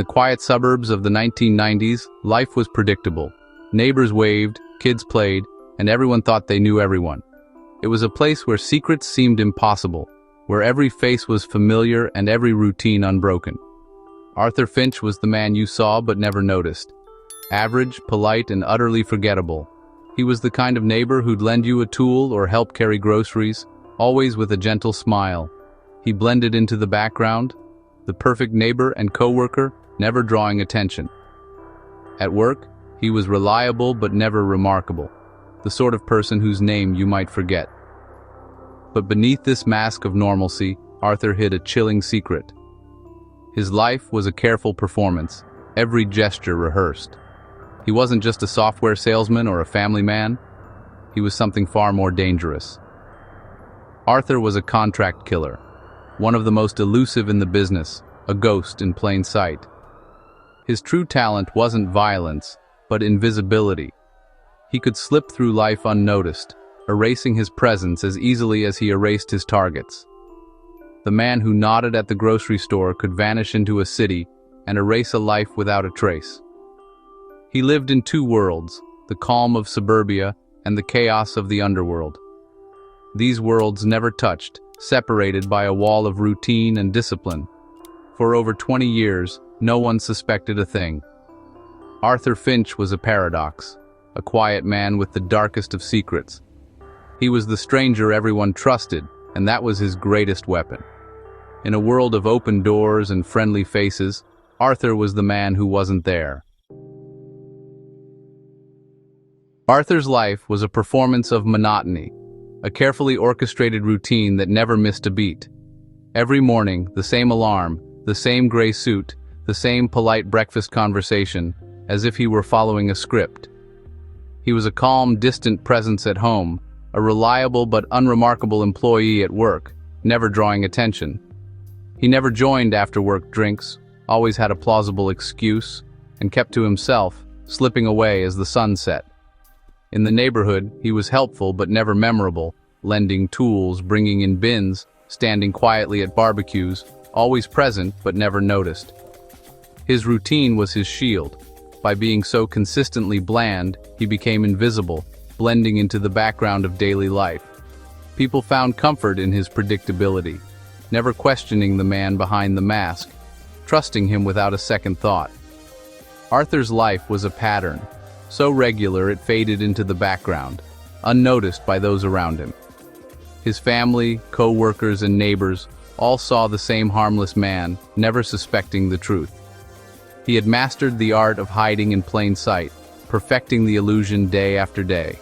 the quiet suburbs of the 1990s, life was predictable. Neighbors waved, kids played, and everyone thought they knew everyone. It was a place where secrets seemed impossible, where every face was familiar and every routine unbroken. Arthur Finch was the man you saw but never noticed. Average, polite, and utterly forgettable. He was the kind of neighbor who'd lend you a tool or help carry groceries, always with a gentle smile. He blended into the background, the perfect neighbor and coworker, never drawing attention. At work, he was reliable but never remarkable, the sort of person whose name you might forget. But beneath this mask of normalcy, Arthur hid a chilling secret. His life was a careful performance, every gesture rehearsed. He wasn't just a software salesman or a family man. He was something far more dangerous. Arthur was a contract killer, one of the most elusive in the business, a ghost in plain sight. His true talent wasn't violence, but invisibility. He could slip through life unnoticed, erasing his presence as easily as he erased his targets. The man who nodded at the grocery store could vanish into a city and erase a life without a trace. He lived in two worlds, the calm of suburbia and the chaos of the underworld. These worlds never touched, separated by a wall of routine and discipline. For over 20 years, no one suspected a thing. Arthur Finch was a paradox, a quiet man with the darkest of secrets. He was the stranger everyone trusted, and that was his greatest weapon. In a world of open doors and friendly faces, Arthur was the man who wasn't there. Arthur's life was a performance of monotony, a carefully orchestrated routine that never missed a beat. Every morning, the same alarm, the same gray suit, the same polite breakfast conversation, as if he were following a script. He was a calm, distant presence at home, a reliable but unremarkable employee at work, never drawing attention. He never joined after-work drinks, always had a plausible excuse, and kept to himself, slipping away as the sun set. In the neighborhood, he was helpful but never memorable, lending tools, bringing in bins, standing quietly at barbecues, always present but never noticed. His routine was his shield. By being so consistently bland, he became invisible, blending into the background of daily life. People found comfort in his predictability, never questioning the man behind the mask, trusting him without a second thought. Arthur's life was a pattern, so regular it faded into the background, unnoticed by those around him. His family, co-workers, and neighbors all saw the same harmless man, never suspecting the truth. He had mastered the art of hiding in plain sight, perfecting the illusion day after day.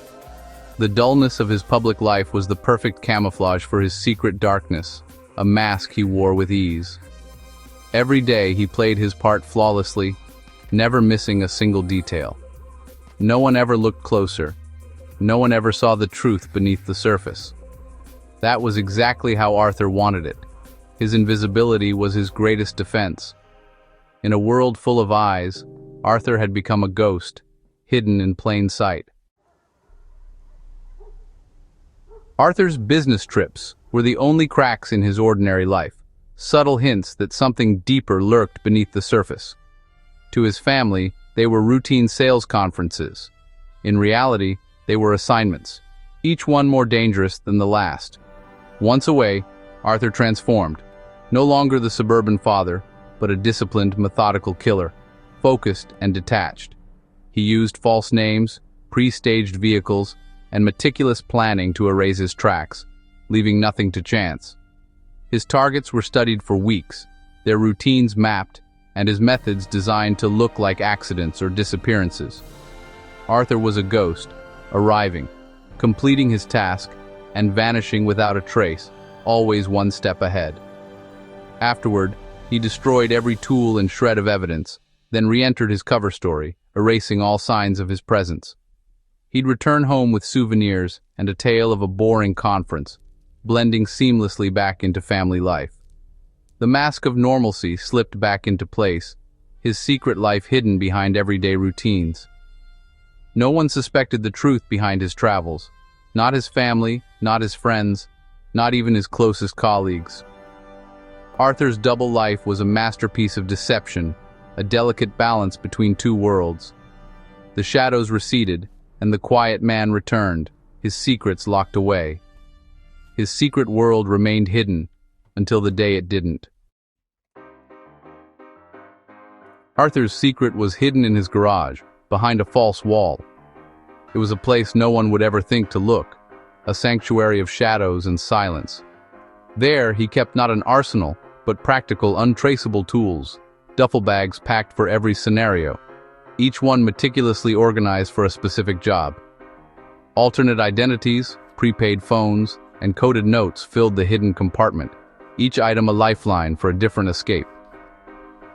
The dullness of his public life was the perfect camouflage for his secret darkness, a mask he wore with ease. Every day he played his part flawlessly, never missing a single detail. No one ever looked closer. No one ever saw the truth beneath the surface. That was exactly how Arthur wanted it. His invisibility was his greatest defense. In a world full of eyes, Arthur had become a ghost, hidden in plain sight. Arthur's business trips were the only cracks in his ordinary life, subtle hints that something deeper lurked beneath the surface. To his family, they were routine sales conferences. In reality, they were assignments, each one more dangerous than the last. Once away, Arthur transformed, no longer the suburban father, but a disciplined, methodical killer, focused and detached. He used false names, pre-staged vehicles, and meticulous planning to erase his tracks, leaving nothing to chance. His targets were studied for weeks, their routines mapped, and his methods designed to look like accidents or disappearances. Arthur was a ghost, arriving, completing his task, and vanishing without a trace, always one step ahead. Afterward, he destroyed every tool and shred of evidence, then re-entered his cover story, erasing all signs of his presence. He'd return home with souvenirs and a tale of a boring conference, blending seamlessly back into family life. The mask of normalcy slipped back into place, his secret life hidden behind everyday routines. No one suspected the truth behind his travels, not his family, not his friends, not even his closest colleagues. Arthur's double life was a masterpiece of deception, a delicate balance between two worlds. The shadows receded, and the quiet man returned, his secrets locked away. His secret world remained hidden until the day it didn't. Arthur's secret was hidden in his garage, behind a false wall. It was a place no one would ever think to look, a sanctuary of shadows and silence. There he kept not an arsenal, but practical, untraceable tools, duffel bags packed for every scenario, each one meticulously organized for a specific job. Alternate identities, prepaid phones, and coded notes filled the hidden compartment, each item a lifeline for a different escape.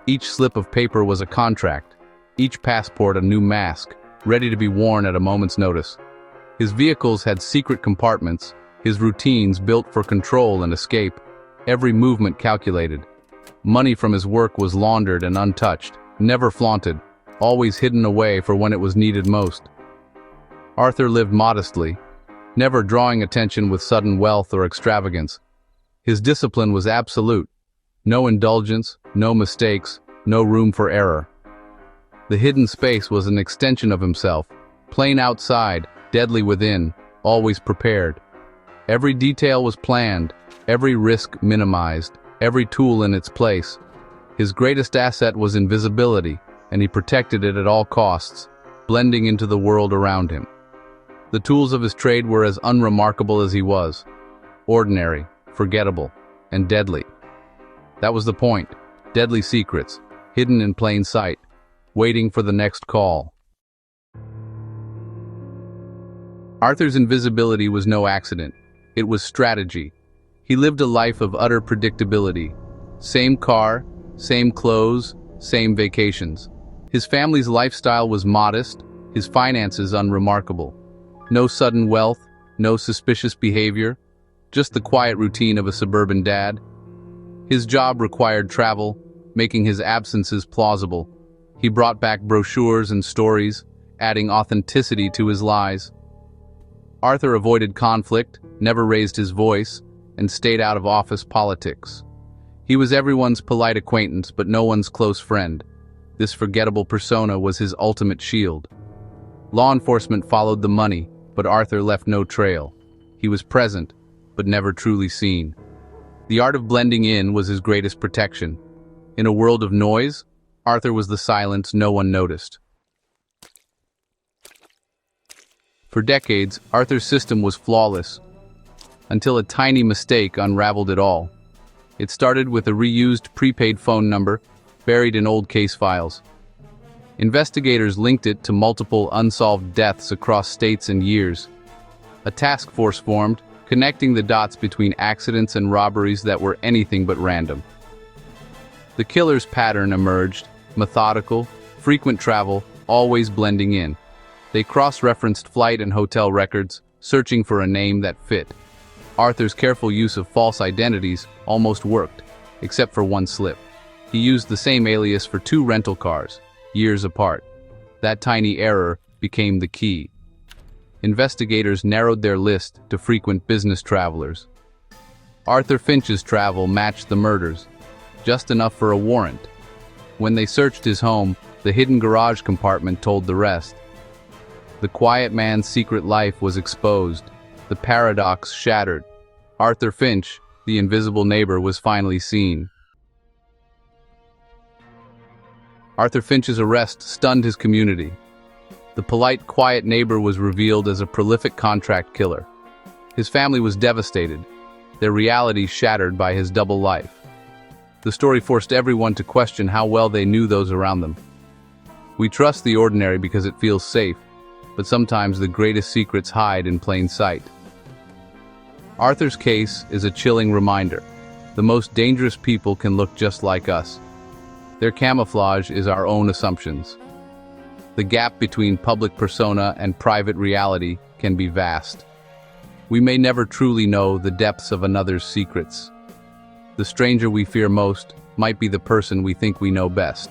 Each slip of paper was a contract, each passport a new mask, ready to be worn at a moment's notice. His vehicles had secret compartments, his routines built for control and escape, every movement calculated. Money from his work was laundered and untouched, never flaunted, always hidden away for when it was needed most. Arthur lived modestly, never drawing attention with sudden wealth or extravagance. His discipline was absolute. No indulgence, no mistakes, no room for error. The hidden space was an extension of himself, plain outside, deadly within, always prepared. Every detail was planned, every risk minimized, every tool in its place. His greatest asset was invisibility, and he protected it at all costs, blending into the world around him. The tools of his trade were as unremarkable as he was, ordinary, forgettable, and deadly. That was the point. Deadly secrets, hidden in plain sight, waiting for the next call. Arthur's invisibility was no accident. It was strategy. He lived a life of utter predictability. Same car, same clothes, same vacations. His family's lifestyle was modest, his finances unremarkable. No sudden wealth, no suspicious behavior, just the quiet routine of a suburban dad. His job required travel, making his absences plausible. He brought back brochures and stories, adding authenticity to his lies. Arthur avoided conflict, never raised his voice, and stayed out of office politics. He was everyone's polite acquaintance, but no one's close friend. This forgettable persona was his ultimate shield. Law enforcement followed the money, but Arthur left no trail. He was present, but never truly seen. The art of blending in was his greatest protection. In a world of noise, Arthur was the silence no one noticed. For decades, Arthur's system was flawless, until a tiny mistake unraveled it all. It started with a reused prepaid phone number, buried in old case files. Investigators linked it to multiple unsolved deaths across states and years. A task force formed, connecting the dots between accidents and robberies that were anything but random. The killer's pattern emerged, methodical, frequent travel, always blending in. They cross-referenced flight and hotel records, searching for a name that fit. Arthur's careful use of false identities almost worked, except for one slip. He used the same alias for 2 rental cars, years apart. That tiny error became the key. Investigators narrowed their list to frequent business travelers. Arthur Finch's travel matched the murders, just enough for a warrant. When they searched his home, the hidden garage compartment told the rest. The quiet man's secret life was exposed, the paradox shattered. Arthur Finch, the invisible neighbor, was finally seen. Arthur Finch's arrest stunned his community. The polite, quiet neighbor was revealed as a prolific contract killer. His family was devastated, their reality shattered by his double life. The story forced everyone to question how well they knew those around them. We trust the ordinary because it feels safe, but sometimes the greatest secrets hide in plain sight. Arthur's case is a chilling reminder. The most dangerous people can look just like us. Their camouflage is our own assumptions. The gap between public persona and private reality can be vast. We may never truly know the depths of another's secrets. The stranger we fear most might be the person we think we know best.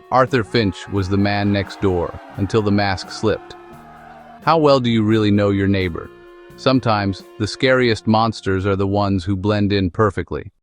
Arthur Finch was the man next door until the mask slipped. How well do you really know your neighbor? Sometimes, the scariest monsters are the ones who blend in perfectly.